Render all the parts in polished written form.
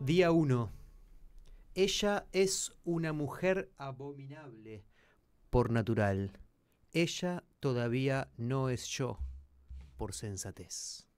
Día 1. Ella es una mujer abominable por natural. Ella todavía no es yo por sensatez.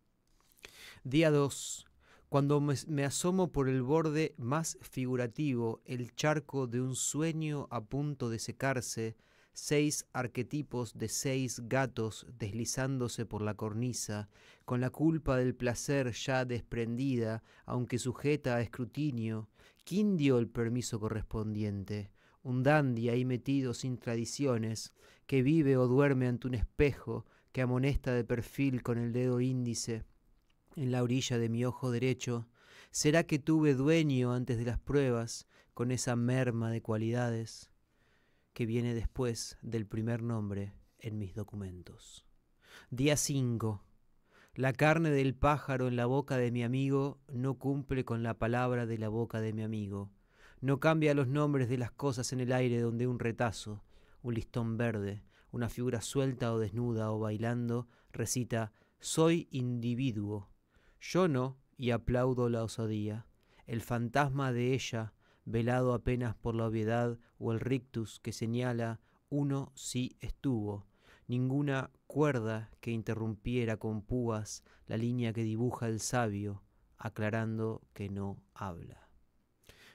Día 2. Cuando me asomo por el borde más figurativo, el charco de un sueño a punto de secarse, 6 arquetipos de 6 gatos deslizándose por la cornisa, con la culpa del placer ya desprendida, aunque sujeta a escrutinio. ¿Quién dio el permiso correspondiente? Un dandy ahí metido sin tradiciones, que vive o duerme ante un espejo, que amonesta de perfil con el dedo índice en la orilla de mi ojo derecho. ¿Será que tuve dueño antes de las pruebas, con esa merma de cualidades que viene después del primer nombre en mis documentos? Día 5. La carne del pájaro en la boca de mi amigo no cumple con la palabra de la boca de mi amigo. No cambia los nombres de las cosas en el aire donde un retazo, un listón verde, una figura suelta o desnuda o bailando recita «Soy individuo». Yo no, y aplaudo la osadía. El fantasma de ella, velado apenas por la obviedad o el rictus que señala uno sí estuvo. Ninguna cuerda que interrumpiera con púas la línea que dibuja el sabio, aclarando que no habla.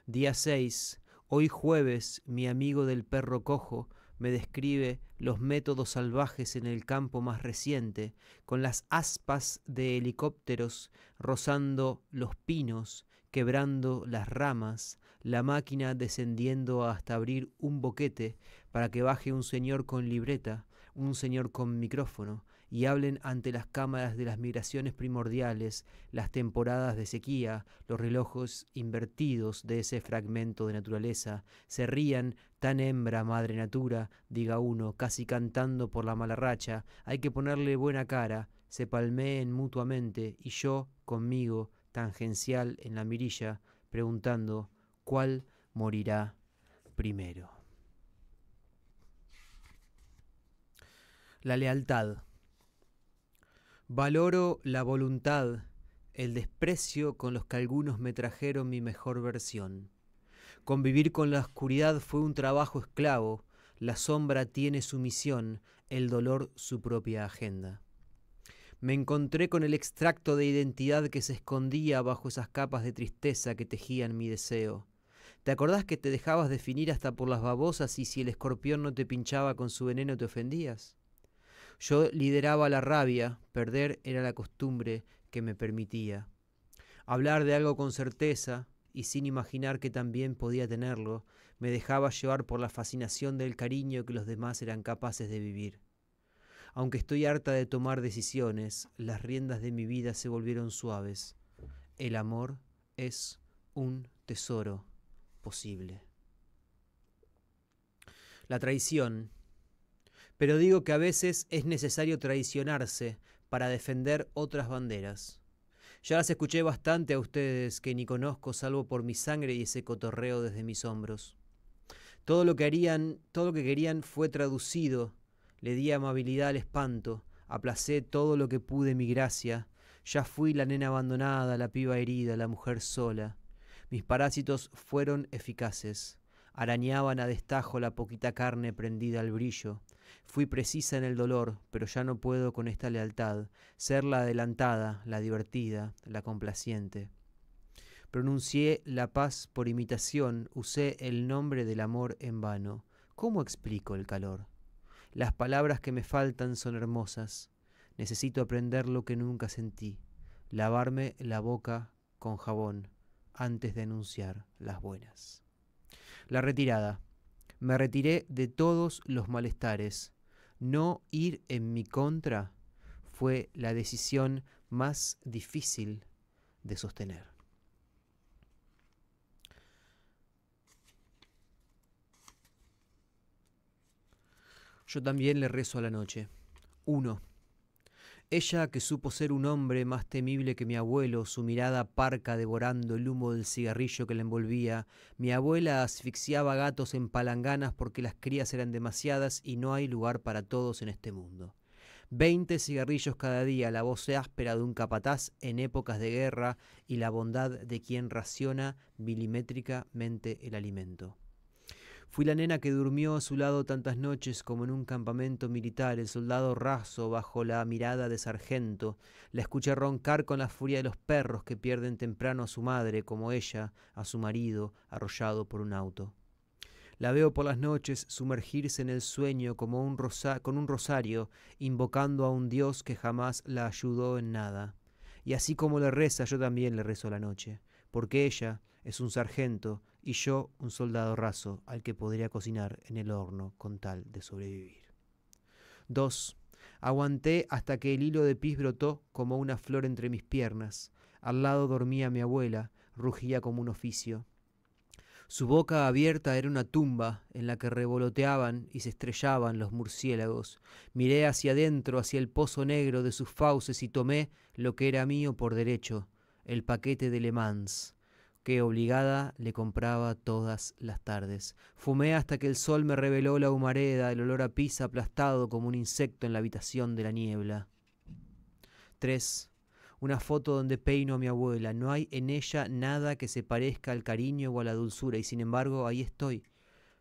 Día 6. Hoy jueves, mi amigo del perro cojo me describe los métodos salvajes en el campo más reciente, con las aspas de helicópteros rozando los pinos, quebrando las ramas, la máquina descendiendo hasta abrir un boquete para que baje un señor con libreta, un señor con micrófono, y hablen ante las cámaras de las migraciones primordiales, las temporadas de sequía, los relojes invertidos de ese fragmento de naturaleza, se rían tan hembra madre natura, diga uno, casi cantando por la mala racha, hay que ponerle buena cara, se palmeen mutuamente, y yo, conmigo, tangencial en la mirilla, preguntando, ¿cuál morirá primero? La lealtad. Valoro la voluntad, el desprecio con los que algunos me trajeron mi mejor versión. Convivir con la oscuridad fue un trabajo esclavo, la sombra tiene su misión, el dolor su propia agenda. Me encontré con el extracto de identidad que se escondía bajo esas capas de tristeza que tejían mi deseo. ¿Te acordás que te dejabas definir hasta por las babosas y si el escorpión no te pinchaba con su veneno te ofendías? Yo lideraba la rabia, perder era la costumbre que me permitía. Hablar de algo con certeza y sin imaginar que también podía tenerlo, me dejaba llevar por la fascinación del cariño que los demás eran capaces de vivir. Aunque estoy harta de tomar decisiones, las riendas de mi vida se volvieron suaves. El amor es un tesoro posible. La traición. Pero digo que a veces es necesario traicionarse para defender otras banderas. Ya las escuché bastante a ustedes que ni conozco salvo por mi sangre y ese cotorreo desde mis hombros. Todo lo que querían fue traducido. Le di amabilidad al espanto, aplacé todo lo que pude mi gracia. Ya fui la nena abandonada, la piba herida, la mujer sola. Mis parásitos fueron eficaces. Arañaban a destajo la poquita carne prendida al brillo. Fui precisa en el dolor, pero ya no puedo con esta lealtad, ser la adelantada, la divertida, la complaciente. Pronuncié la paz por imitación, usé el nombre del amor en vano. ¿Cómo explico el calor? Las palabras que me faltan son hermosas. Necesito aprender lo que nunca sentí, lavarme la boca con jabón antes de anunciar las buenas. La retirada. Me retiré de todos los malestares. No ir en mi contra fue la decisión más difícil de sostener. Yo también le rezo a la noche. 1. Ella que supo ser un hombre más temible que mi abuelo, su mirada parca devorando el humo del cigarrillo que la envolvía. Mi abuela asfixiaba gatos en palanganas porque las crías eran demasiadas y no hay lugar para todos en este mundo. 20 cigarrillos cada día, la voz áspera de un capataz en épocas de guerra y la bondad de quien raciona milimétricamente el alimento. Fui la nena que durmió a su lado tantas noches como en un campamento militar, el soldado raso bajo la mirada de sargento. La escuché roncar con la furia de los perros que pierden temprano a su madre, como ella, a su marido, arrollado por un auto. La veo por las noches sumergirse en el sueño como con un rosario, invocando a un Dios que jamás la ayudó en nada. Y así como le reza, yo también le rezo a la noche, porque ella es un sargento y yo un soldado raso al que podría cocinar en el horno con tal de sobrevivir. 2. Aguanté hasta que el hilo de pis brotó como una flor entre mis piernas. Al lado dormía mi abuela, rugía como un oficio. Su boca abierta era una tumba en la que revoloteaban y se estrellaban los murciélagos. Miré hacia adentro, hacia el pozo negro de sus fauces y tomé lo que era mío por derecho, el paquete de Le Mans, que obligada le compraba todas las tardes. Fumé hasta que el sol me reveló la humareda, el olor a pis aplastado como un insecto en la habitación de la niebla. 3. Una foto donde peino a mi abuela. No hay en ella nada que se parezca al cariño o a la dulzura, y sin embargo ahí estoy,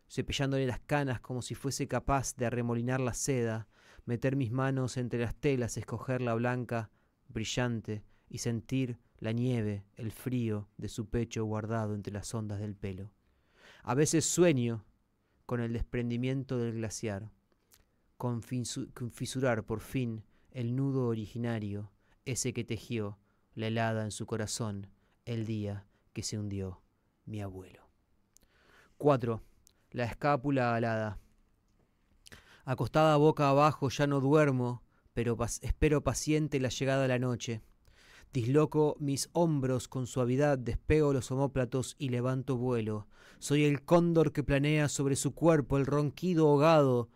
cepillándole las canas como si fuese capaz de arremolinar la seda, meter mis manos entre las telas, escoger la blanca, brillante, y sentir la nieve, el frío de su pecho guardado entre las ondas del pelo. A veces sueño con el desprendimiento del glaciar, con fisurar por fin el nudo originario, ese que tejió la helada en su corazón el día que se hundió mi abuelo. 4. La escápula alada. Acostada boca abajo ya no duermo, pero espero paciente la llegada de la noche. Disloco mis hombros con suavidad, despego los omóplatos y levanto vuelo. Soy el cóndor que planea sobre su cuerpo, el ronquido ahogado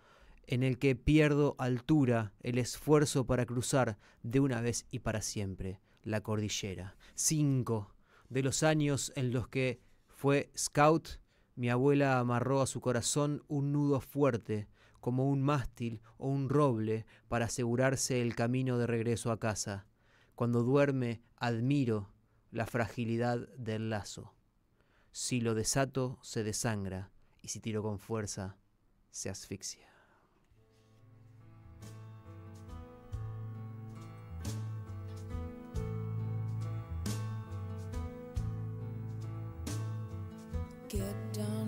en el que pierdo altura, el esfuerzo para cruzar de una vez y para siempre la cordillera. 5. De los años en los que fue scout, mi abuela amarró a su corazón un nudo fuerte, como un mástil o un roble, para asegurarse el camino de regreso a casa. Cuando duerme, admiro la fragilidad del lazo. Si lo desato, se desangra, y si tiro con fuerza, se asfixia.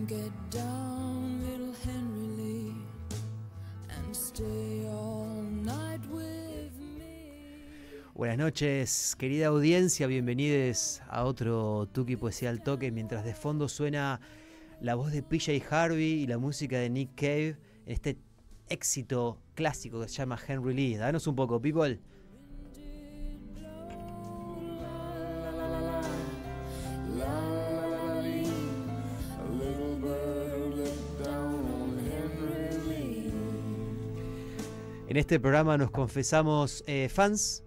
Get down, little Henry Lee, and stay all night with me. Buenas noches, querida audiencia, bienvenidos a otro Tuki Poesía al Toque, mientras de fondo suena la voz de PJ Harvey y la música de Nick Cave en este éxito clásico que se llama Henry Lee. Danos un poco, people. En este programa nos confesamos fans,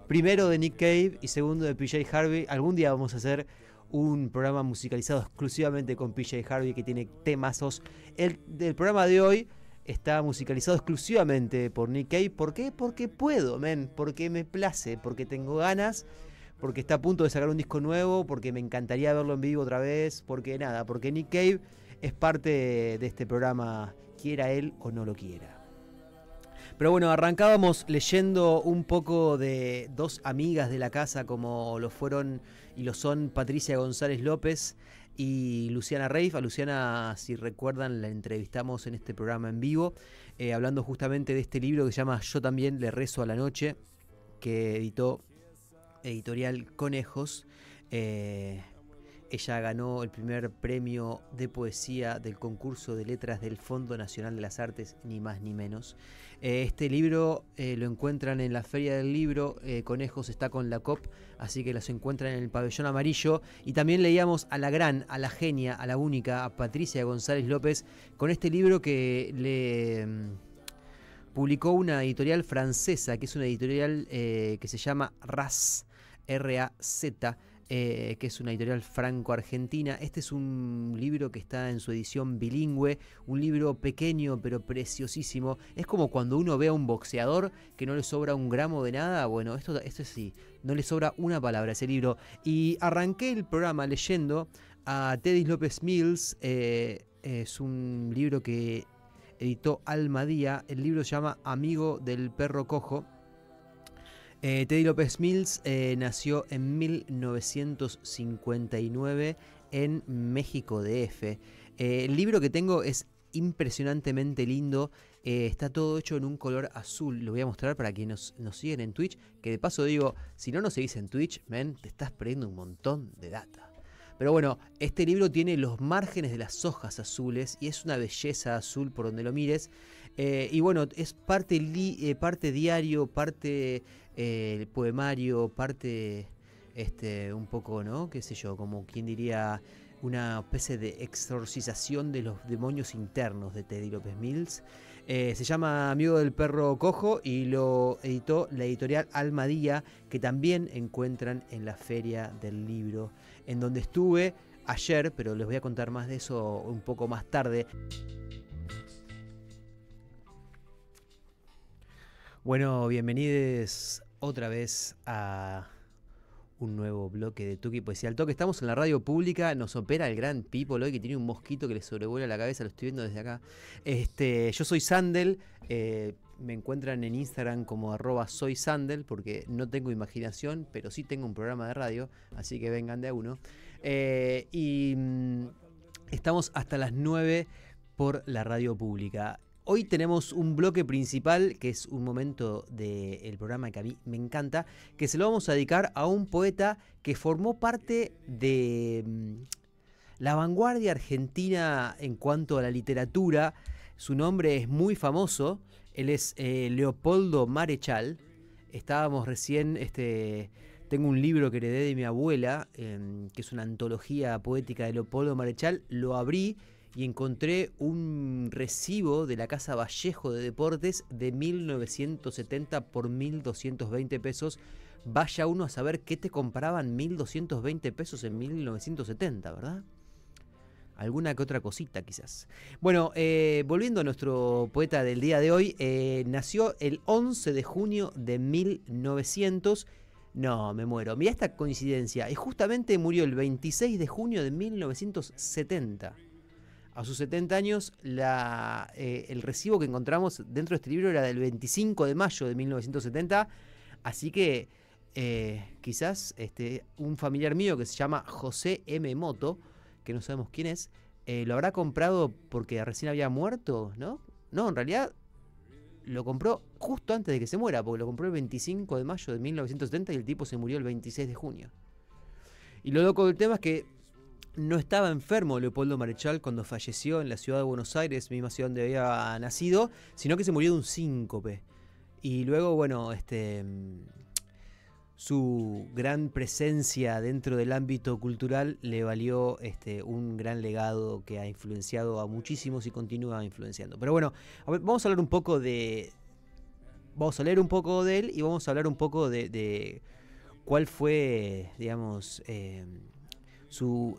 primero de Nick Cave y segundo de PJ Harvey. Algún día vamos a hacer un programa musicalizado exclusivamente con PJ Harvey, que tiene temazos. El programa de hoy está musicalizado exclusivamente por Nick Cave. ¿Por qué? Porque puedo, porque me place, porque tengo ganas, porque está a punto de sacar un disco nuevo, porque me encantaría verlo en vivo otra vez, porque Nick Cave es parte de este programa, quiera él o no lo quiera. Pero bueno, arrancábamos leyendo un poco de dos amigas de la casa, como lo fueron y lo son Patricia González López y Luciana Reif. A Luciana, si recuerdan, la entrevistamos en este programa en vivo, hablando justamente de este libro que se llama Yo también le rezo a la noche, que editó Editorial Conejos. Ella ganó el primer premio de poesía del concurso de letras del Fondo Nacional de las Artes, ni más ni menos. Este libro lo encuentran en la Feria del Libro. Conejos está con la COP, así que los encuentran en el pabellón amarillo. Y también leíamos a la genia, a la única, a Patricia González López, con este libro que le publicó una editorial francesa, que es una editorial que se llama RAZ, R-A-Z. que es una editorial franco-argentina. Este es un libro que está en su edición bilingüe, un libro pequeño pero preciosísimo. Es como cuando uno ve a un boxeador que no le sobra un gramo de nada. Bueno, esto es así, no le sobra una palabra a ese libro. Y arranqué el programa leyendo a Teddy López Mills. Es un libro que editó Almadía. El libro se llama Amigo del perro cojo. Teddy López Mills nació en 1959 en México DF. El libro que tengo es impresionantemente lindo. Está todo hecho en un color azul. Lo voy a mostrar para quienes nos siguen en Twitch. Que de paso digo, si no nos seguís en Twitch, te estás perdiendo un montón de data. Pero bueno, este libro tiene los márgenes de las hojas azules y es una belleza azul por donde lo mires. Y bueno, es parte diario, parte poemario, parte un poco, ¿no? Qué sé yo, como quien diría, una especie de exorcización de los demonios internos de Teddy López Mills. Se llama Amigo del perro cojo y lo editó la editorial Almadía, que también encuentran en la Feria del Libro, en donde estuve ayer, pero les voy a contar más de eso un poco más tarde. Bueno, bienvenidos otra vez a un nuevo bloque de Tuki Poesía al Toque. Estamos en la radio pública, nos opera el gran People hoy, que tiene un mosquito que le sobrevuela la cabeza, lo estoy viendo desde acá. Yo soy Sandel, me encuentran en Instagram como @soysandel, porque no tengo imaginación, pero sí tengo un programa de radio, así que vengan de a uno. Estamos hasta las 9 por la radio pública. Hoy tenemos un bloque principal, que es un momento del programa que a mí me encanta, que se lo vamos a dedicar a un poeta que formó parte de la vanguardia argentina en cuanto a la literatura. Su nombre es muy famoso, él es Leopoldo Marechal. Estábamos recién, tengo un libro que heredé de mi abuela, que es una antología poética de Leopoldo Marechal, lo abrí y encontré un recibo de la Casa Vallejo de Deportes de 1970 por 1.220 pesos. Vaya uno a saber qué te compraban 1.220 pesos en 1970, ¿verdad? Alguna que otra cosita quizás. Bueno, volviendo a nuestro poeta del día de hoy, nació el 11 de junio de 1900. No, me muero. Mirá esta coincidencia. Y justamente murió el 26 de junio de 1970. A sus 70 años, el recibo que encontramos dentro de este libro era del 25 de mayo de 1970. Así que quizás un familiar mío que se llama José M. Moto, que no sabemos quién es, lo habrá comprado porque recién había muerto, ¿no? No, en realidad lo compró justo antes de que se muera, porque lo compró el 25 de mayo de 1970 y el tipo se murió el 26 de junio. Y lo loco del tema es que no estaba enfermo Leopoldo Marechal cuando falleció en la ciudad de Buenos Aires, misma ciudad donde había nacido, sino que se murió de un síncope. Y luego, bueno, su gran presencia dentro del ámbito cultural le valió un gran legado que ha influenciado a muchísimos y continúa influenciando. Pero bueno, a ver, vamos a hablar un poco de... Vamos a leer un poco de él y vamos a hablar un poco de cuál fue, digamos, su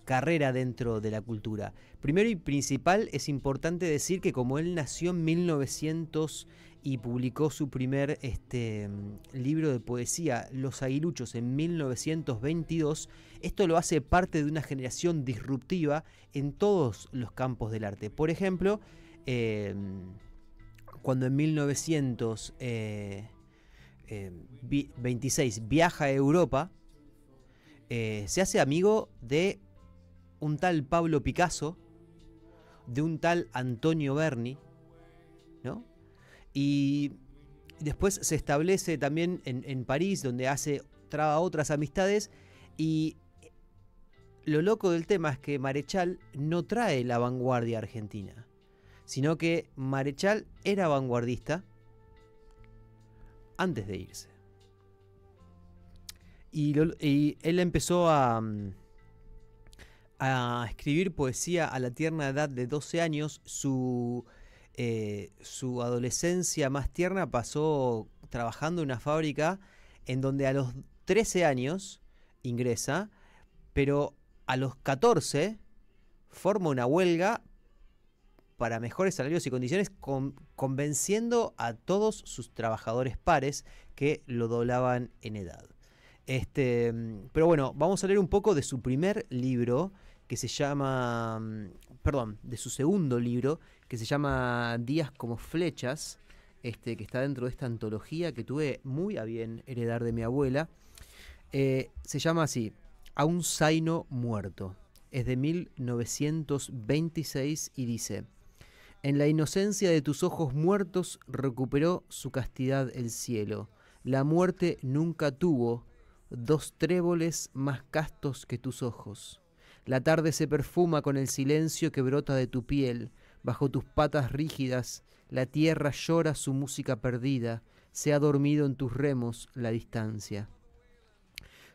carrera dentro de la cultura. Primero y principal, es importante decir que como él nació en 1900 y publicó su primer libro de poesía, Los Aguiluchos, en 1922, esto lo hace parte de una generación disruptiva en todos los campos del arte. Por ejemplo, cuando en 1926 viaja a Europa, se hace amigo de un tal Pablo Picasso, de un tal Antonio Berni, ¿no? Y después se establece también en París, donde traba otras amistades. Y lo loco del tema es que Marechal no trae la vanguardia argentina, sino que Marechal era vanguardista antes de irse. Y él empezó a escribir poesía a la tierna edad de 12 años. Su adolescencia más tierna pasó trabajando en una fábrica en donde a los 13 años ingresa, pero a los 14 forma una huelga para mejores salarios y condiciones, convenciendo a todos sus trabajadores pares que lo doblaban en edad. Pero bueno, vamos a leer un poco de su primer libro, que se llama, de su segundo libro, que se llama Días como flechas, que está dentro de esta antología que tuve muy a bien heredar de mi abuela. Se llama así, A un zaino muerto. Es de 1926 y dice: en la inocencia de tus ojos muertos recuperó su castidad el cielo. La muerte nunca tuvo dos tréboles más castos que tus ojos. La tarde se perfuma con el silencio que brota de tu piel. Bajo tus patas rígidas, la tierra llora su música perdida. Se ha dormido en tus remos la distancia.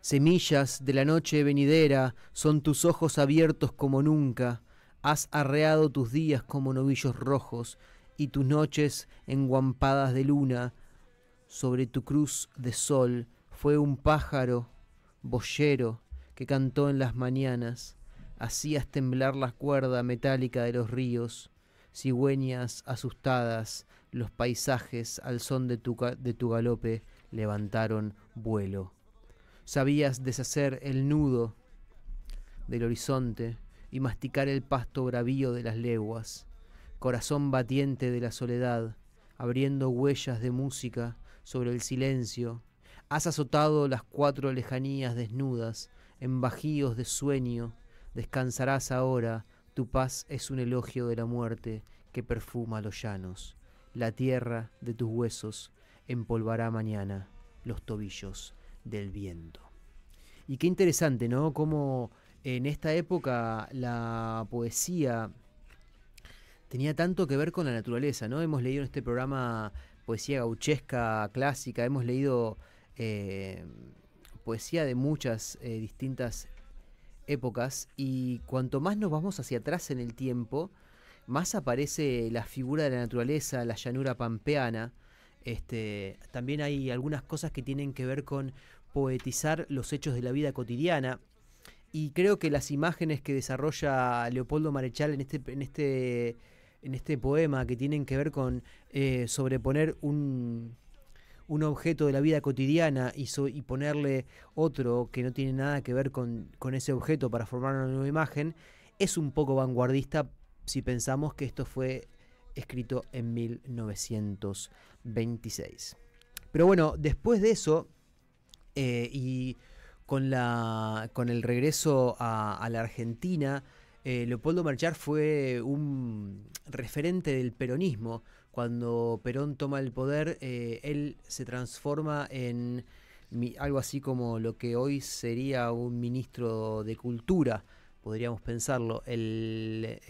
Semillas de la noche venidera son tus ojos abiertos como nunca. Has arreado tus días como novillos rojos y tus noches enguampadas de luna. Sobre tu cruz de sol fue un pájaro boyero que cantó en las mañanas. Hacías temblar la cuerda metálica de los ríos. Cigüeñas asustadas, los paisajes al son de tu galope levantaron vuelo. Sabías deshacer el nudo del horizonte y masticar el pasto bravío de las leguas, corazón batiente de la soledad, abriendo huellas de música sobre el silencio. Has azotado las cuatro lejanías desnudas, en bajíos de sueño. Descansarás ahora, tu paz es un elogio de la muerte que perfuma los llanos. La tierra de tus huesos empolvará mañana los tobillos del viento. Y qué interesante, ¿no? Cómo en esta época la poesía tenía tanto que ver con la naturaleza, ¿no? Hemos leído en este programa poesía gauchesca, clásica, hemos leído poesía de muchas distintas épocas, y cuanto más nos vamos hacia atrás en el tiempo, más aparece la figura de la naturaleza, la llanura pampeana. También hay algunas cosas que tienen que ver con poetizar los hechos de la vida cotidiana, y creo que las imágenes que desarrolla Leopoldo Marechal en este poema, que tienen que ver con sobreponer un objeto de la vida cotidiana y ponerle otro que no tiene nada que ver con ese objeto para formar una nueva imagen, es un poco vanguardista si pensamos que esto fue escrito en 1926. Pero bueno, después de eso, y con el regreso a la Argentina, Leopoldo Marechal fue un referente del peronismo. Cuando Perón toma el poder, él se transforma en algo así como lo que hoy sería un ministro de Cultura, podríamos pensarlo. El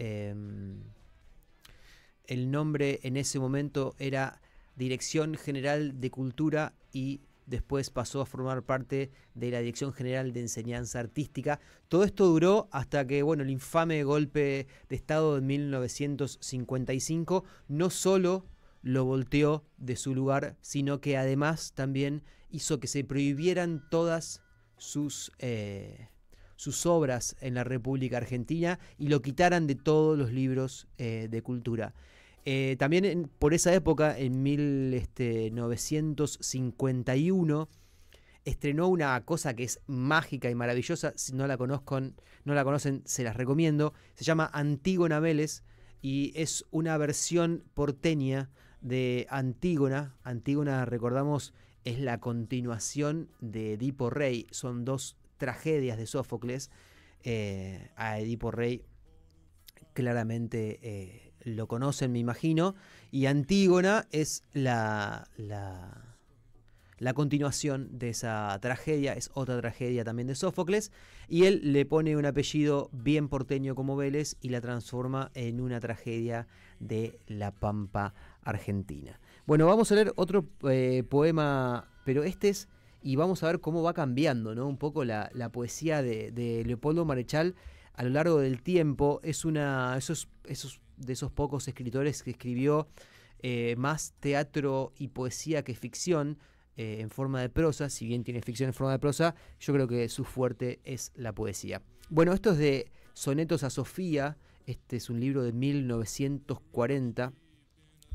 nombre en ese momento era Dirección General de Cultura, y después pasó a formar parte de la Dirección General de Enseñanza Artística. Todo esto duró hasta que, el infame golpe de Estado de 1955 no solo lo volteó de su lugar, sino que además también hizo que se prohibieran todas sus obras en la República Argentina y lo quitaran de todos los libros de cultura. También por esa época, en 1951, estrenó una cosa que es mágica y maravillosa. Si no la conocen, se las recomiendo. Se llama Antígona Vélez y es una versión porteña de Antígona. Antígona, recordamos, es la continuación de Edipo Rey. Son dos tragedias de Sófocles. A Edipo Rey claramente lo conocen, me imagino, y Antígona es la continuación de esa tragedia, es otra tragedia también de Sófocles, y él le pone un apellido bien porteño como Vélez y la transforma en una tragedia de la Pampa Argentina. Bueno, vamos a leer otro poema, pero y vamos a ver cómo va cambiando, ¿no? Un poco la poesía de Leopoldo Marechal a lo largo del tiempo. Es de esos pocos escritores que escribió más teatro y poesía que ficción. en forma de prosa, si bien tiene ficción en forma de prosa, yo creo que su fuerte es la poesía. Bueno, esto es de Sonetos a Sofía, este es un libro de 1940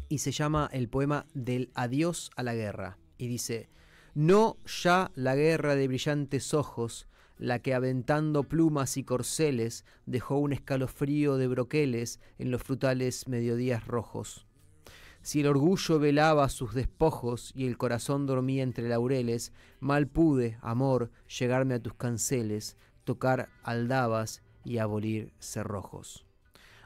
y se llama el poema Del adiós a la guerra. Y dice: no ya la guerra de brillantes ojos, la que aventando plumas y corceles dejó un escalofrío de broqueles en los frutales mediodías rojos. Si el orgullo velaba sus despojos y el corazón dormía entre laureles, mal pude, amor, llegarme a tus canceles, tocar aldabas y abolir cerrojos.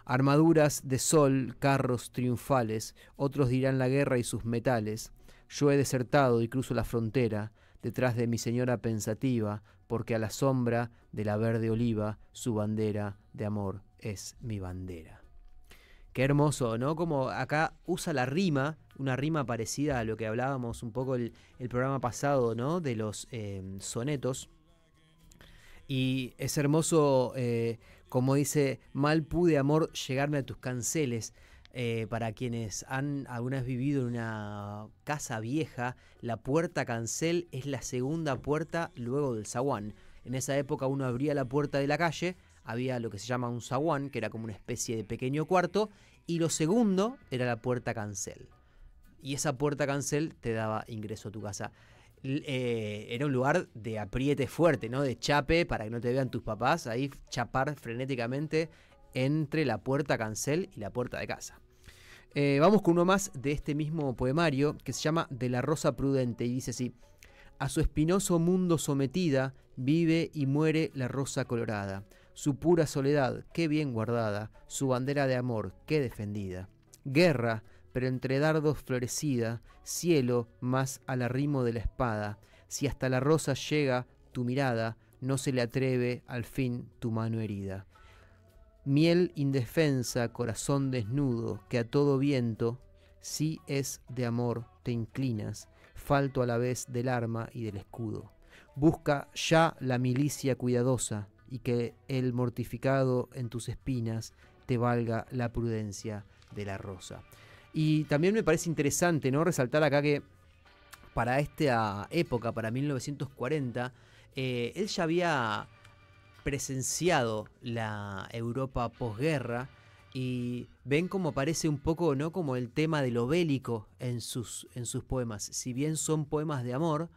Armaduras de sol, carros triunfales, otros dirán la guerra y sus metales. Yo he desertado y cruzo la frontera, detrás de mi señora pensativa, porque a la sombra de la verde oliva, su bandera de amor es mi bandera. Qué hermoso, ¿no? Como acá usa la rima, una rima parecida a lo que hablábamos un poco el programa pasado, ¿no? De los sonetos. Y es hermoso, como dice: mal pude, amor, llegarme a tus canceles. Para quienes han alguna vez vivido en una casa vieja, la puerta cancel es la segunda puerta luego del zaguán. En esa época uno abría la puerta de la calle, había lo que se llama un zaguán, que era como una especie de pequeño cuarto, y lo segundo era la puerta cancel. Y esa puerta cancel te daba ingreso a tu casa. Era un lugar de apriete fuerte, ¿no? De chape, para que no te vean tus papás, ahí chapar frenéticamente entre la puerta cancel y la puerta de casa. Vamos con uno más de este mismo poemario que se llama De la rosa prudente y dice así: a su espinoso mundo sometida vive y muere la rosa colorada, su pura soledad, qué bien guardada, su bandera de amor, qué defendida. Guerra, pero entre dardos florecida, cielo más al arrimo de la espada, si hasta la rosa llega tu mirada, no se le atreve al fin tu mano herida. Miel indefensa, corazón desnudo, que a todo viento, si es de amor, te inclinas, falto a la vez del arma y del escudo. Busca ya la milicia cuidadosa, y que el mortificado en tus espinas te valga la prudencia de la rosa. Y también me parece interesante, ¿no?, resaltar acá que para esta época, para 1940, él ya había presenciado la Europa posguerra y ven cómo aparece un poco, ¿no?, como el tema de lo bélico en sus poemas. Si bien son poemas de amor,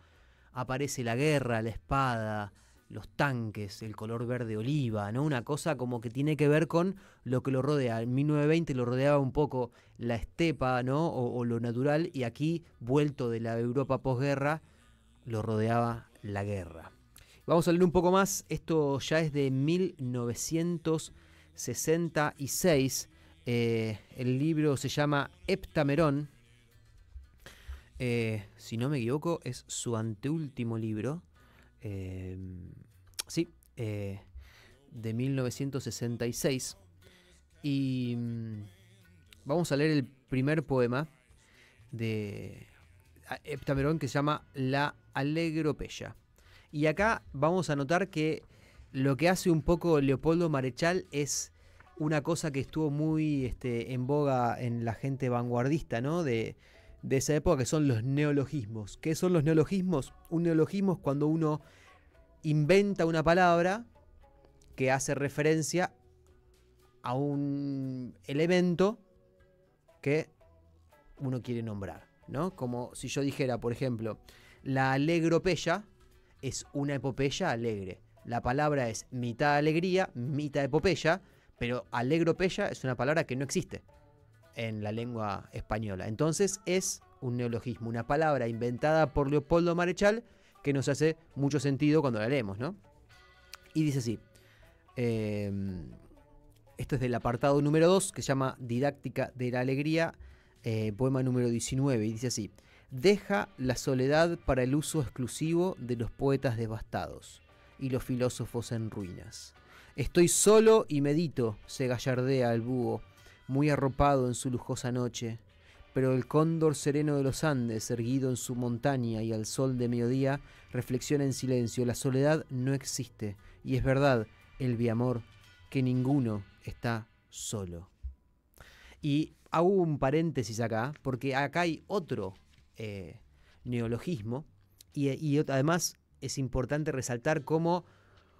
aparece la guerra, la espada, los tanques, el color verde oliva, ¿no? Una cosa como que tiene que ver con lo que lo rodea. En 1920 lo rodeaba un poco la estepa, ¿no?, o lo natural, y aquí, vuelto de la Europa posguerra, lo rodeaba la guerra. Vamos a leer un poco más. Esto ya es de 1966. El libro se llama Heptamerón. Si no me equivoco, es su anteúltimo libro. Sí, de 1966. Y vamos a leer el primer poema de Heptamerón, que se llama La Alegropella. Y acá vamos a notar que lo que hace un poco Leopoldo Marechal es una cosa que estuvo muy en boga en la gente vanguardista, ¿no?, de esa época, que son los neologismos. ¿Qué son los neologismos? Un neologismo es cuando uno inventa una palabra que hace referencia a un elemento que uno quiere nombrar, ¿no? Como si yo dijera, por ejemplo, la alegropella es una epopeya alegre. La palabra es mitad alegría, mitad epopeya, pero alegropella es una palabra que no existe en la lengua española. Entonces es un neologismo, una palabra inventada por Leopoldo Marechal que nos hace mucho sentido cuando la leemos, ¿no? Y dice así. Esto es del apartado número 2, que se llama Didáctica de la Alegría, poema número 19, y dice así: deja la soledad para el uso exclusivo de los poetas devastados y los filósofos en ruinas. Estoy solo y medito, se gallardea el búho, muy arropado en su lujosa noche, pero el cóndor sereno de los Andes, erguido en su montaña y al sol de mediodía, reflexiona en silencio: la soledad no existe, y es verdad, el biamor, que ninguno está solo. Y hago un paréntesis acá, porque acá hay otro neologismo, y además es importante resaltar cómo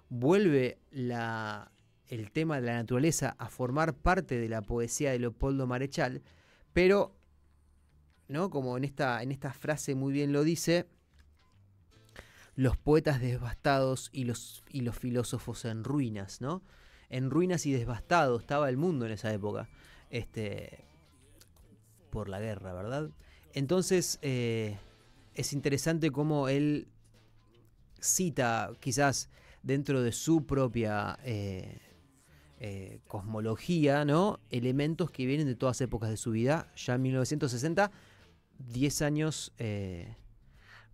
vuelve el tema de la naturaleza a formar parte de la poesía de Leopoldo Marechal, pero, ¿no?, como en esta frase muy bien lo dice, los poetas devastados y los filósofos en ruinas, ¿no? En ruinas y devastado estaba el mundo en esa época, por la guerra, ¿verdad? Entonces es interesante cómo él cita, quizás dentro de su propia cosmología, ¿no?, elementos que vienen de todas épocas de su vida. Ya en 1960, 10 años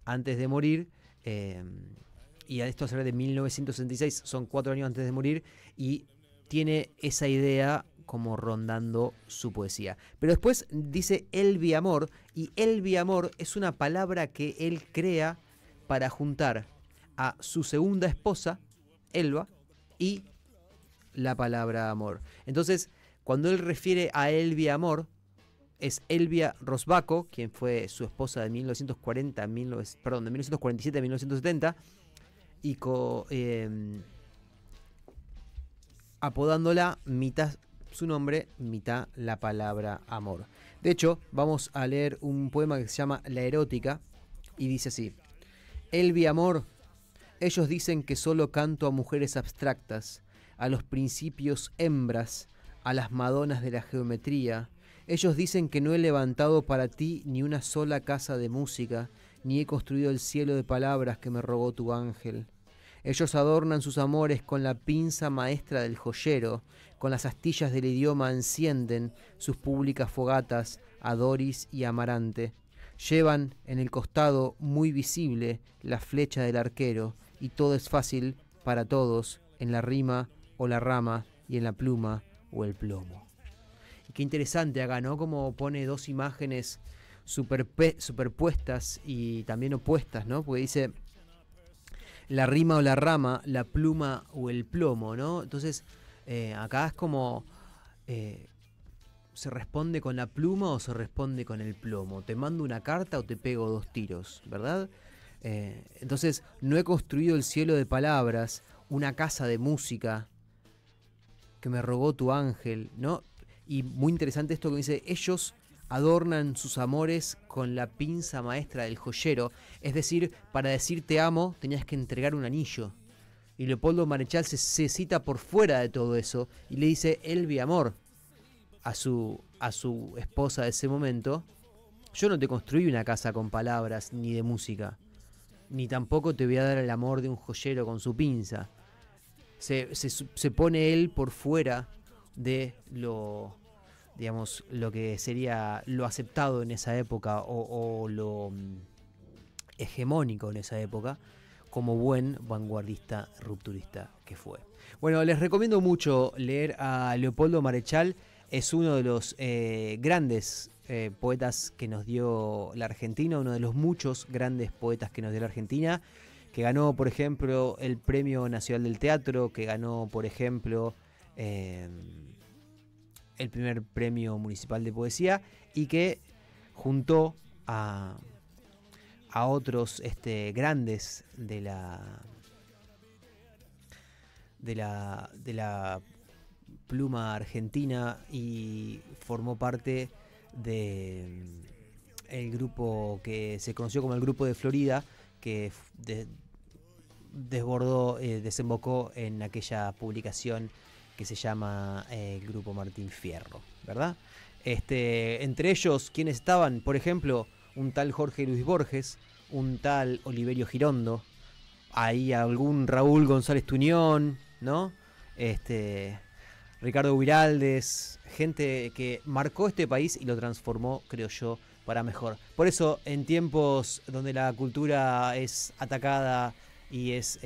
antes de morir, y a esto se habla de 1966, son 4 años antes de morir, y tiene esa idea como rondando su poesía. Pero después dice Elviamor, y Elviamor es una palabra que él crea para juntar a su segunda esposa, Elba, y la palabra amor. Entonces, cuando él refiere a Elviamor, es Elvia Rosbaco, quien fue su esposa de 1947 a 1970, y apodándola mitad su nombre, mitad la palabra amor. De hecho, vamos a leer un poema que se llama La Erótica, y dice así: Elvia amor, ellos dicen que solo canto a mujeres abstractas, a los principios hembras, a las madonas de la geometría. Ellos dicen que no he levantado para ti ni una sola casa de música, ni he construido el cielo de palabras que me rogó tu ángel. Ellos adornan sus amores con la pinza maestra del joyero, con las astillas del idioma encienden sus públicas fogatas a Doris y Amarante. Llevan en el costado muy visible la flecha del arquero, y todo es fácil para todos, en la rima o la rama, y en la pluma o el plomo. Y qué interesante acá, ¿no? Como pone dos imágenes superpuestas y también opuestas, ¿no? Porque dice la rima o la rama, la pluma o el plomo, ¿no? Entonces, acá es como ¿se responde con la pluma o se responde con el plomo? ¿Te mando una carta o te pego 2 tiros? ¿Verdad? Entonces, no he construido el cielo de palabras, una casa de música que me rogó tu ángel, ¿no? Y muy interesante esto que dice: ellos adornan sus amores con la pinza maestra del joyero. Es decir, para decir te amo tenías que entregar un anillo. Y Leopoldo Marechal se cita por fuera de todo eso y le dice Elvia amor a su esposa de ese momento: yo no te construí una casa con palabras ni de música, ni tampoco te voy a dar el amor de un joyero con su pinza. Se pone él por fuera de lo, digamos, lo que sería lo aceptado en esa época o lo hegemónico en esa época, como buen vanguardista rupturista que fue. Bueno, les recomiendo mucho leer a Leopoldo Marechal. Es uno de los grandes poetas que nos dio la Argentina, uno de los muchos grandes poetas que nos dio la Argentina, que ganó, por ejemplo, el Premio Nacional del Teatro, que ganó, por ejemplo, el primer Premio Municipal de Poesía, y que juntó a otros grandes de la pluma argentina, y formó parte de el grupo que se conoció como el Grupo de Florida, que desembocó en aquella publicación que se llama el Grupo Martín Fierro, ¿verdad? Entre ellos, ¿quiénes estaban? Por ejemplo, un tal Jorge Luis Borges, un tal Oliverio Girondo, ahí algún Raúl González Tuñón, ¿no? Ricardo Huiraldes, gente que marcó este país y lo transformó, creo yo, para mejor. Por eso, en tiempos donde la cultura es atacada y es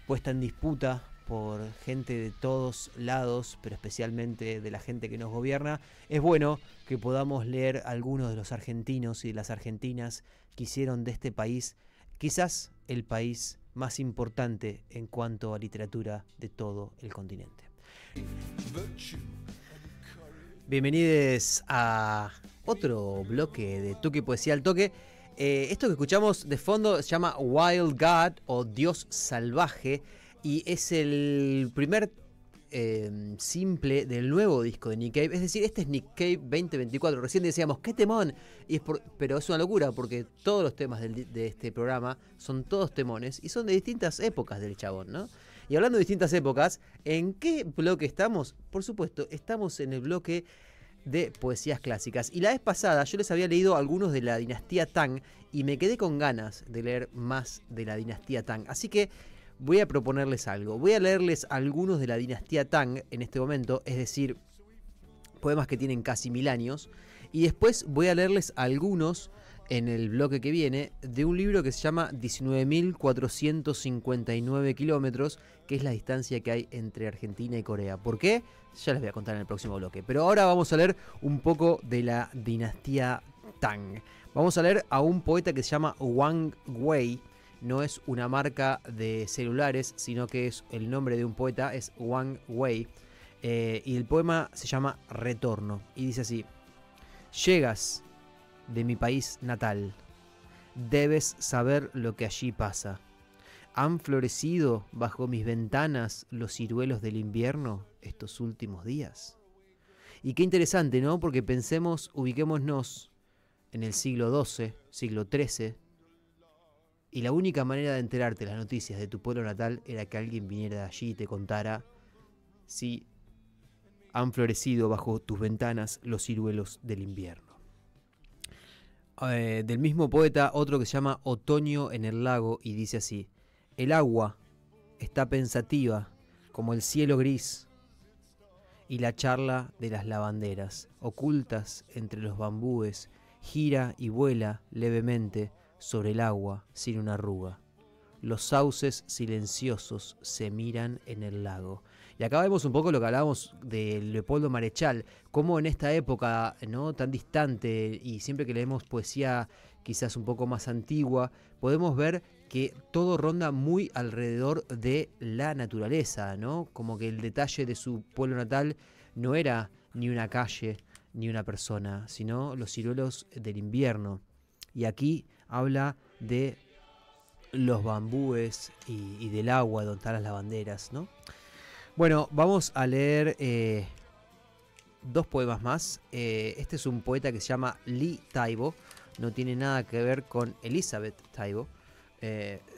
puesta en disputa por gente de todos lados, pero especialmente de la gente que nos gobierna, es bueno que podamos leer algunos de los argentinos y de las argentinas que hicieron de este país quizás el país más importante en cuanto a literatura de todo el continente. Bienvenidos a otro bloque de Toque Poesía al Toque. Esto que escuchamos de fondo se llama Wild God o Dios Salvaje y es el primer simple del nuevo disco de Nick Cave. Es decir, este es Nick Cave 2024. Recién decíamos, ¡qué temón! Pero es una locura porque todos los temas de este programa son todos temones y son de distintas épocas del chabón, ¿no? Y hablando de distintas épocas, ¿en qué bloque estamos? Por supuesto, estamos en el bloque de poesías clásicas. Y la vez pasada yo les había leído algunos de la dinastía Tang y me quedé con ganas de leer más de la dinastía Tang. Así que voy a proponerles algo. Voy a leerles algunos de la dinastía Tang en este momento, es decir, poemas que tienen casi 1000 años. Y después voy a leerles algunos en el bloque que viene de un libro que se llama 19.459 kilómetros, que es la distancia que hay entre Argentina y Corea. ¿Por qué? Ya les voy a contar en el próximo bloque. Pero ahora vamos a leer un poco de la dinastía Tang. Vamos a leer a un poeta que se llama Wang Wei. No es una marca de celulares, sino que es el nombre de un poeta, es Wang Wei. Y el poema se llama Retorno. Y dice así: llegas de mi país natal, debes saber lo que allí pasa. ¿Han florecido bajo mis ventanas los ciruelos del invierno estos últimos días? Y qué interesante, ¿no? Porque pensemos, ubiquémonos en el siglo XII, siglo XIII, y la única manera de enterarte de las noticias de tu pueblo natal era que alguien viniera de allí y te contara si han florecido bajo tus ventanas los ciruelos del invierno. Del mismo poeta, otro que se llama Otoño en el lago, y dice así: el agua está pensativa como el cielo gris y la charla de las lavanderas, ocultas entre los bambúes, gira y vuela levemente sobre el agua sin una arruga. Los sauces silenciosos se miran en el lago. Y acá vemos un poco lo que hablábamos de Leopoldo Marechal, cómo en esta época, ¿no?, tan distante, y siempre que leemos poesía quizás un poco más antigua, podemos ver que todo ronda muy alrededor de la naturaleza, ¿no? Como que el detalle de su pueblo natal no era ni una calle ni una persona, sino los ciruelos del invierno. Y aquí habla de los bambúes y del agua donde están las lavanderas, ¿no? Bueno, vamos a leer dos poemas más. Este es un poeta que se llama Lee Taibo. No tiene nada que ver con Elizabeth Taibo,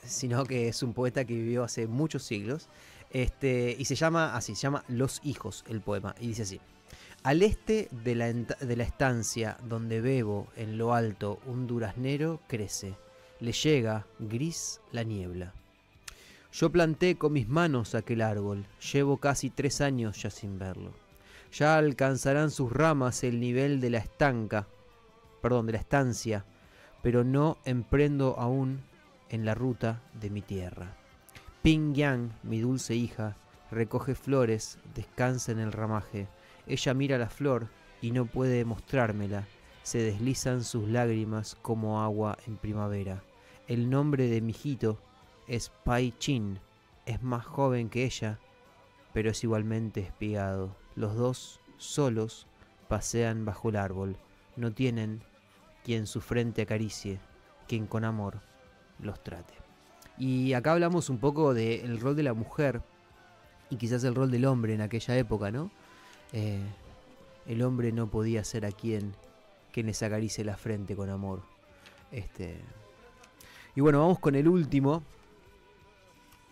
sino que es un poeta que vivió hace muchos siglos. Y se llama así, se llama Los Hijos, el poema. Y dice así: al este de la estancia donde bebo en lo alto un duraznero crece. Le llega gris la niebla. Yo planté con mis manos aquel árbol, llevo casi 3 años ya sin verlo. Ya alcanzarán sus ramas el nivel de la estancia, pero no emprendo aún en la ruta de mi tierra. Ping Yang, mi dulce hija, recoge flores, descansa en el ramaje. Ella mira la flor y no puede mostrármela. Se deslizan sus lágrimas como agua en primavera. El nombre de mi hijito es Pai Chin. Es más joven que ella, pero es igualmente espigado. Los dos, solos, pasean bajo el árbol. No tienen quien su frente acaricie, quien con amor los trate. Y acá hablamos un poco del rol de la mujer y quizás el rol del hombre en aquella época, ¿no? El hombre no podía ser a quien les acaricie la frente con amor. Y bueno, vamos con el último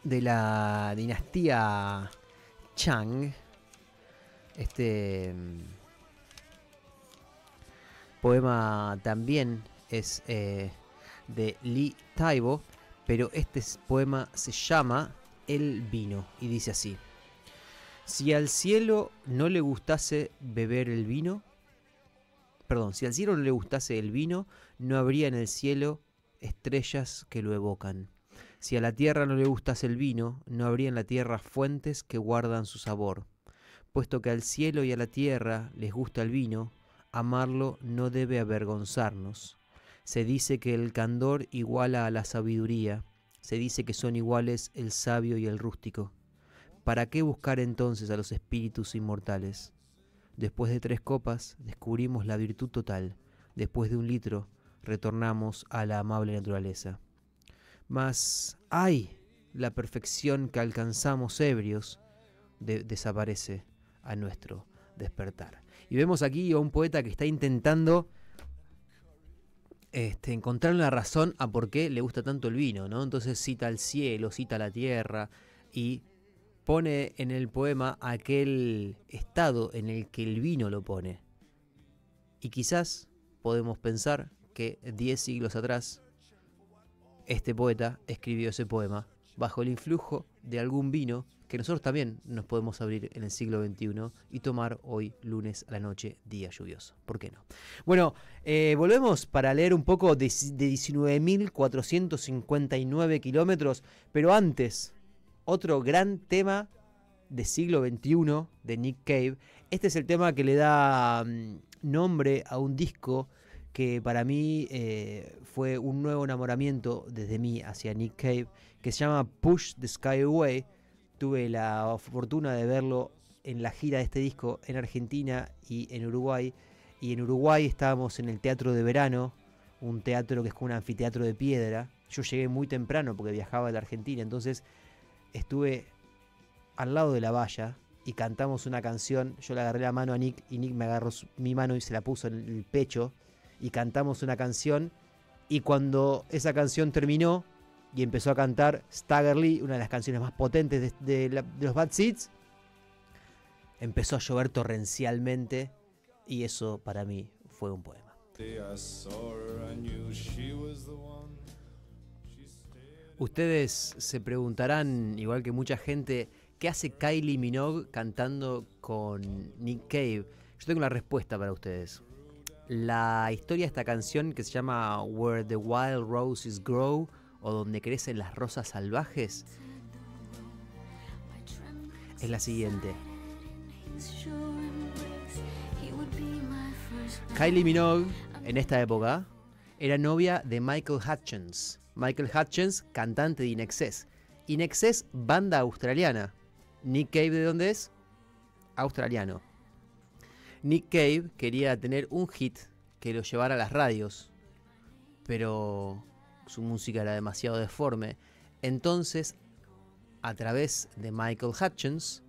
de la dinastía Chang. Poema también es de Lee Taibo, pero este poema se llama El vino y dice así: si al cielo no le gustase beber el vino, si al cielo no le gustase el vino, no habría en el cielo estrellas que lo evocan. Si a la tierra no le gustase el vino, no habría en la tierra fuentes que guardan su sabor. Puesto que al cielo y a la tierra les gusta el vino, amarlo no debe avergonzarnos. Se dice que el candor iguala a la sabiduría, se dice que son iguales el sabio y el rústico. ¿Para qué buscar entonces a los espíritus inmortales? Después de 3 copas descubrimos la virtud total, después de 1 litro retornamos a la amable naturaleza. Mas, ¡ay! La perfección que alcanzamos ebrios desaparece a nuestro despertar. Y vemos aquí a un poeta que está intentando encontrar una razón a por qué le gusta tanto el vino, ¿no? Entonces cita al cielo, cita la tierra y pone en el poema aquel estado en el que el vino lo pone. Y quizás podemos pensar que 10 siglos atrás este poeta escribió ese poema bajo el influjo de algún vino que nosotros también nos podemos abrir en el siglo XXI y tomar hoy lunes a la noche, día lluvioso. ¿Por qué no? Bueno, volvemos para leer un poco de 19.459 kilómetros, pero antes, otro gran tema de siglo XXI de Nick Cave. Este es el tema que le da nombre a un disco que para mí fue un nuevo enamoramiento desde mí hacia Nick Cave, que se llama Push the Sky Away. Tuve la fortuna de verlo en la gira de este disco en Argentina y en Uruguay. Y en Uruguay estábamos en el Teatro de Verano, un teatro que es como un anfiteatro de piedra. Yo llegué muy temprano porque viajaba de la Argentina, entonces estuve al lado de la valla y cantamos una canción. Yo le agarré la mano a Nick y Nick me agarró mi mano y se la puso en el pecho y cantamos una canción. Y cuando esa canción terminó y empezó a cantar Stagger Lee, una de las canciones más potentes de los Bad Seeds, empezó a llover torrencialmente y eso para mí fue un poema. Ustedes se preguntarán, igual que mucha gente, ¿qué hace Kylie Minogue cantando con Nick Cave? Yo tengo la respuesta para ustedes. La historia de esta canción, que se llama Where the Wild Roses Grow, o Donde crecen las rosas salvajes, es la siguiente. Kylie Minogue, en esta época, era novia de Michael Hutchence. Michael Hutchence, cantante de INXS. INXS, banda australiana. Nick Cave, ¿de dónde es? Australiano. Nick Cave quería tener un hit que lo llevara a las radios, pero su música era demasiado deforme. Entonces, a través de Michael Hutchence,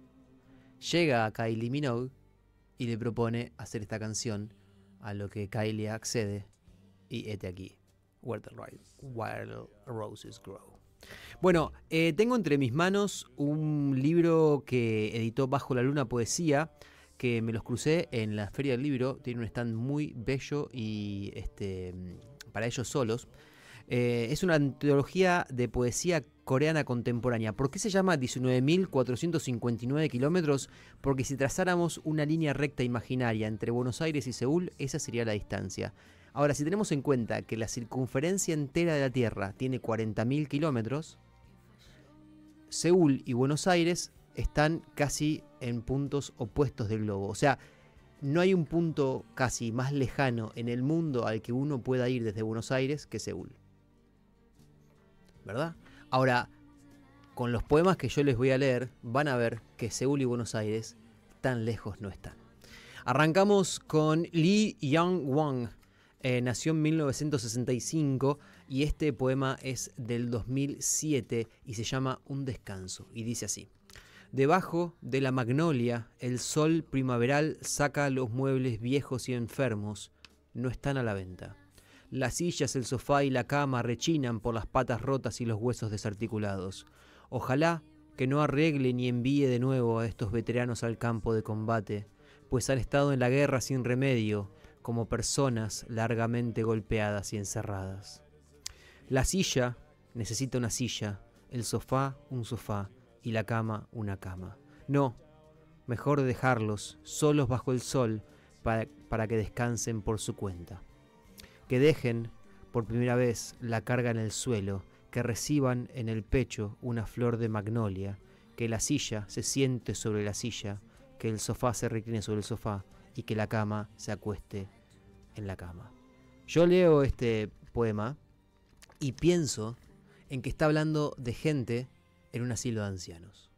llega a Kylie Minogue y le propone hacer esta canción, a lo que Kylie accede, y hete aquí, Where the Wild Roses Grow. Bueno, tengo entre mis manos un libro que editó Bajo la Luna Poesía, que me los crucé en la Feria del Libro. Tiene un stand muy bello y para ellos solos. Es una antología de poesía coreana contemporánea. ¿Por qué se llama 19.459 kilómetros? Porque si trazáramos una línea recta imaginaria entre Buenos Aires y Seúl, esa sería la distancia. Ahora, si tenemos en cuenta que la circunferencia entera de la Tierra tiene 40.000 kilómetros, Seúl y Buenos Aires están casi en puntos opuestos del globo. O sea, no hay un punto casi más lejano en el mundo al que uno pueda ir desde Buenos Aires que Seúl, ¿verdad? Ahora, con los poemas que yo les voy a leer, van a ver que Seúl y Buenos Aires tan lejos no están. Arrancamos con Lee Young-won. Nació en 1965 y este poema es del 2007 y se llama Un descanso. Y dice así: debajo de la magnolia, el sol primaveral saca los muebles viejos y enfermos. No están a la venta. Las sillas, el sofá y la cama rechinan por las patas rotas y los huesos desarticulados. Ojalá que no arregle ni envíe de nuevo a estos veteranos al campo de combate, pues han estado en la guerra sin remedio, como personas largamente golpeadas y encerradas. La silla necesita una silla, el sofá un sofá y la cama una cama. No, mejor dejarlos solos bajo el sol para que descansen por su cuenta. Que dejen por primera vez la carga en el suelo, que reciban en el pecho una flor de magnolia, que la silla se siente sobre la silla, que el sofá se recline sobre el sofá y que la cama se acueste en la cama. Yo leo este poema y pienso en que está hablando de gente en un asilo de ancianos,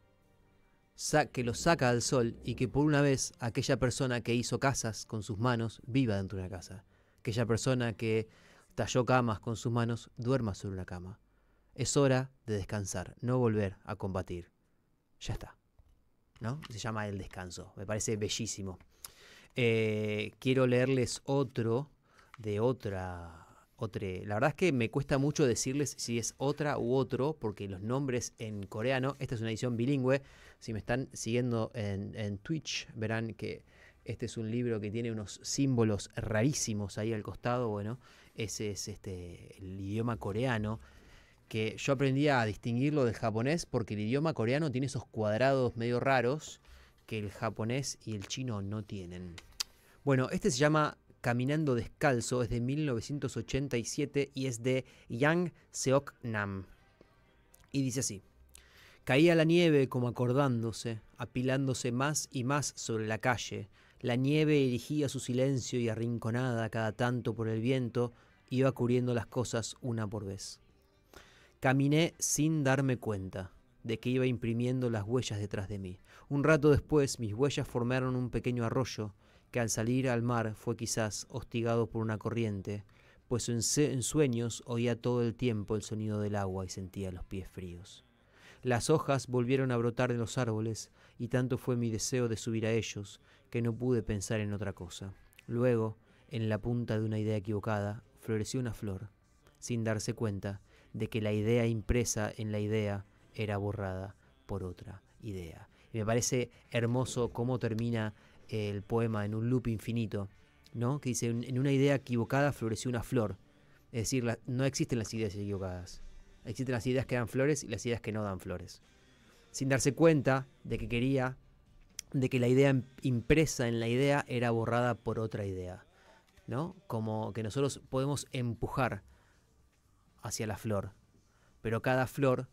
que los saca al sol y que por una vez aquella persona que hizo casas con sus manos viva dentro de una casa, aquella persona que Talló camas con sus manos, duerma sobre una cama. Es hora de descansar, no volver a combatir. Ya está, ¿no? Se llama El descanso, me parece bellísimo. Quiero leerles otro de otra. La verdad es que me cuesta mucho decirles si es otra u otro, porque los nombres en coreano, esta es una edición bilingüe. Si me están siguiendo en Twitch, verán que este es un libro que tiene unos símbolos rarísimos ahí al costado. Bueno, ese es el idioma coreano, que yo aprendí a distinguirlo del japonés porque el idioma coreano tiene esos cuadrados medio raros que el japonés y el chino no tienen. Bueno, este se llama Caminando Descalzo, es de 1987 y es de Yang Seok-nam. Y dice así: caía la nieve como acordándose, apilándose más y más sobre la calle. La nieve erigía su silencio y arrinconada cada tanto por el viento, iba cubriendo las cosas una por vez. Caminé sin darme cuenta de que iba imprimiendo las huellas detrás de mí. Un rato después, mis huellas formaron un pequeño arroyo que al salir al mar fue quizás hostigado por una corriente, pues en sueños oía todo el tiempo el sonido del agua y sentía los pies fríos. Las hojas volvieron a brotar de los árboles y tanto fue mi deseo de subir a ellos que no pude pensar en otra cosa. Luego, en la punta de una idea equivocada, floreció una flor, sin darse cuenta de que la idea impresa en la idea era borrada por otra idea. Y me parece hermoso cómo termina el poema en un loop infinito, ¿no? Que dice: en una idea equivocada floreció una flor. Es decir, no existen las ideas equivocadas. Existen las ideas que dan flores y las ideas que no dan flores. Sin darse cuenta de que la idea impresa en la idea era borrada por otra idea, ¿no? Como que nosotros podemos empujar hacia la flor, pero cada flor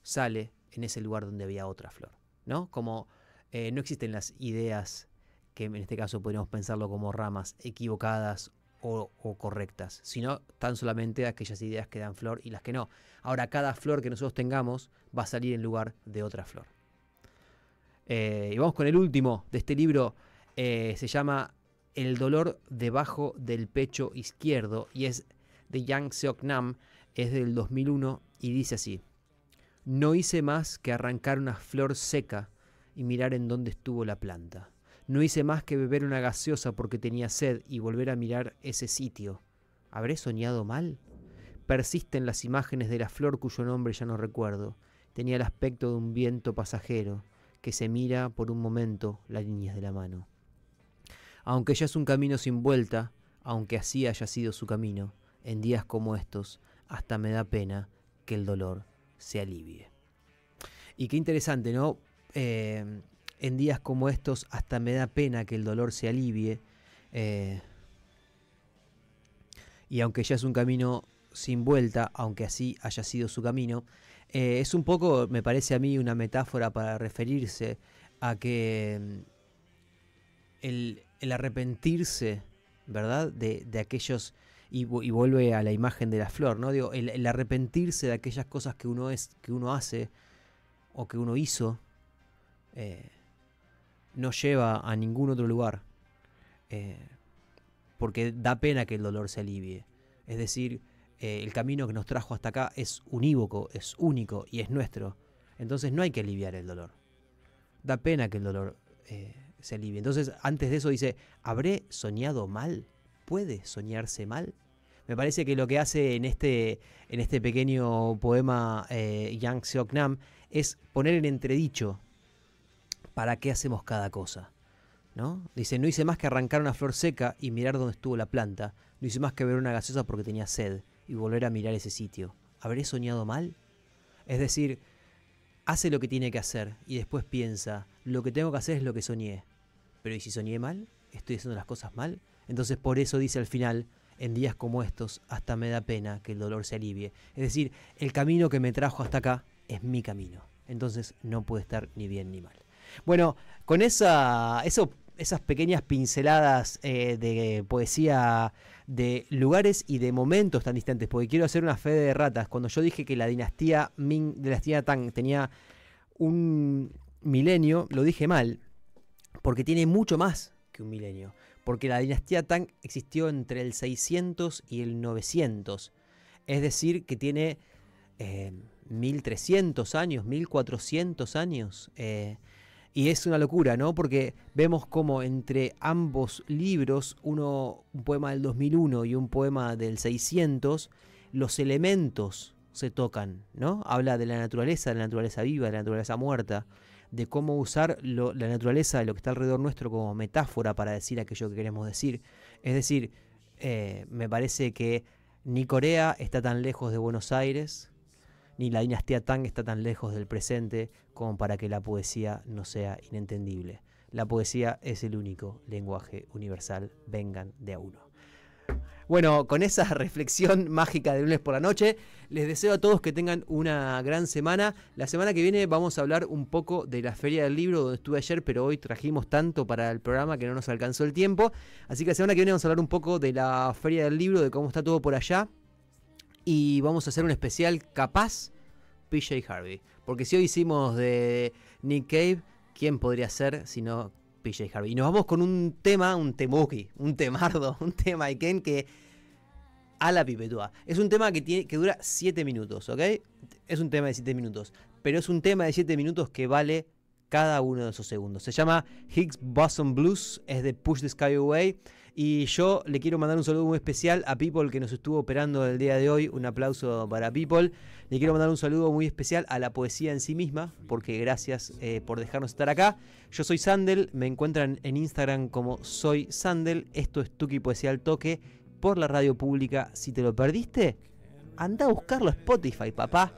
sale en ese lugar donde había otra flor, ¿no? Como no existen las ideas, que en este caso podríamos pensarlo como ramas equivocadas o correctas, sino tan solamente aquellas ideas que dan flor y las que no. Ahora, cada flor que nosotros tengamos va a salir en lugar de otra flor. Y vamos con el último de este libro. Se llama El dolor debajo del pecho izquierdo y es de Yang Seok-nam, es del 2001 y dice así: no hice más que arrancar una flor seca y mirar en dónde estuvo la planta. No hice más que beber una gaseosa porque tenía sed y volver a mirar ese sitio. ¿Habré soñado mal? Persisten las imágenes de la flor cuyo nombre ya no recuerdo. Tenía el aspecto de un viento pasajero que se mira por un momento las líneas de la mano. Aunque ya es un camino sin vuelta, aunque así haya sido su camino, en días como estos, hasta me da pena que el dolor se alivie. Y qué interesante, ¿no? En días como estos, hasta me da pena que el dolor se alivie. Y aunque ya es un camino sin vuelta, aunque así haya sido su camino, es un poco, me parece a mí, una metáfora para referirse a que el arrepentirse, ¿verdad? De aquellos, y vuelve a la imagen de la flor, ¿no? Digo, el arrepentirse de aquellas cosas que uno hace o que uno hizo, no lleva a ningún otro lugar, porque da pena que el dolor se alivie. Es decir, el camino que nos trajo hasta acá es unívoco, es único y es nuestro. Entonces no hay que aliviar el dolor. Da pena que el dolor se alivie. Entonces, antes de eso dice: ¿habré soñado mal? ¿Puede soñarse mal? Me parece que lo que hace en este pequeño poema Yang Seok-nam es poner en entredicho para qué hacemos cada cosa, ¿no? Dice: no hice más que arrancar una flor seca y mirar dónde estuvo la planta. No hice más que beber una gaseosa porque tenía sed y volver a mirar ese sitio. ¿Habré soñado mal? Es decir, hace lo que tiene que hacer y después piensa: lo que tengo que hacer es lo que soñé. Pero ¿y si soñé mal? ¿Estoy haciendo las cosas mal? Entonces por eso dice al final: en días como estos hasta me da pena que el dolor se alivie. Es decir, el camino que me trajo hasta acá es mi camino. Entonces no puede estar ni bien ni mal. Bueno, con esas pequeñas pinceladas de poesía, de lugares y de momentos tan distantes, porque quiero hacer una fe de ratas. Cuando yo dije que la dinastía Ming, de la dinastía Tang, tenía un milenio, lo dije mal, porque tiene mucho más que un milenio. porque la dinastía Tang existió entre el 600 y el 900. Es decir, que tiene 1300 años, 1400 años. Y es una locura, ¿no? Porque vemos como entre ambos libros, un poema del 2001 y un poema del 600, los elementos se tocan, ¿no? Habla de la naturaleza viva, de la naturaleza muerta, de cómo usar la naturaleza de lo que está alrededor nuestro como metáfora para decir aquello que queremos decir. Es decir, me parece que ni Corea está tan lejos de Buenos Aires, ni la dinastía Tang está tan lejos del presente como para que la poesía no sea inentendible. La poesía es el único lenguaje universal, vengan de a uno. Bueno, con esa reflexión mágica de lunes por la noche, les deseo a todos que tengan una gran semana. La semana que viene vamos a hablar un poco de la Feria del Libro, donde estuve ayer, pero hoy trajimos tanto para el programa que no nos alcanzó el tiempo. Así que la semana que viene vamos a hablar un poco de la Feria del Libro, de cómo está todo por allá. Y vamos a hacer un especial capaz PJ Harvey. Porque si hoy hicimos de Nick Cave, ¿quién podría ser si no PJ Harvey? Y nos vamos con un tema, un temuki, un temardo, un tema Iken que a la pipetúa. Es un tema que dura 7 minutos, ¿ok? Es un tema de 7 minutos. Pero es un tema de 7 minutos que vale cada uno de esos segundos. Se llama Higgs Boson Blues, es de Push the Sky Away. Y yo le quiero mandar un saludo muy especial a People que nos estuvo operando el día de hoy. Un aplauso para People. Le quiero mandar un saludo muy especial a la poesía en sí misma, porque gracias por dejarnos estar acá. Yo soy Sandel, me encuentran en Instagram como Soy Sandel. Esto es Tuki Poesía al Toque por la radio pública. Si te lo perdiste, anda a buscarlo a Spotify, papá.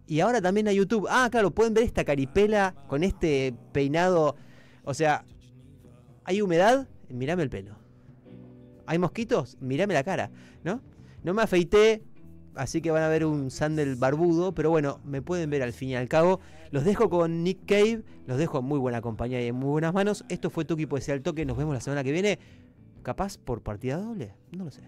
Y ahora también a YouTube. Ah, claro, pueden ver esta caripela con este peinado. O sea, hay humedad, mirame el pelo. ¿Hay mosquitos? Mirame la cara, ¿no? No me afeité, así que van a ver un Sandel barbudo, pero bueno, me pueden ver al fin y al cabo. Los dejo con Nick Cave, los dejo en muy buena compañía y en muy buenas manos. Esto fue Tuki Poesía al Toque, nos vemos la semana que viene. ¿Capaz por partida doble? No lo sé.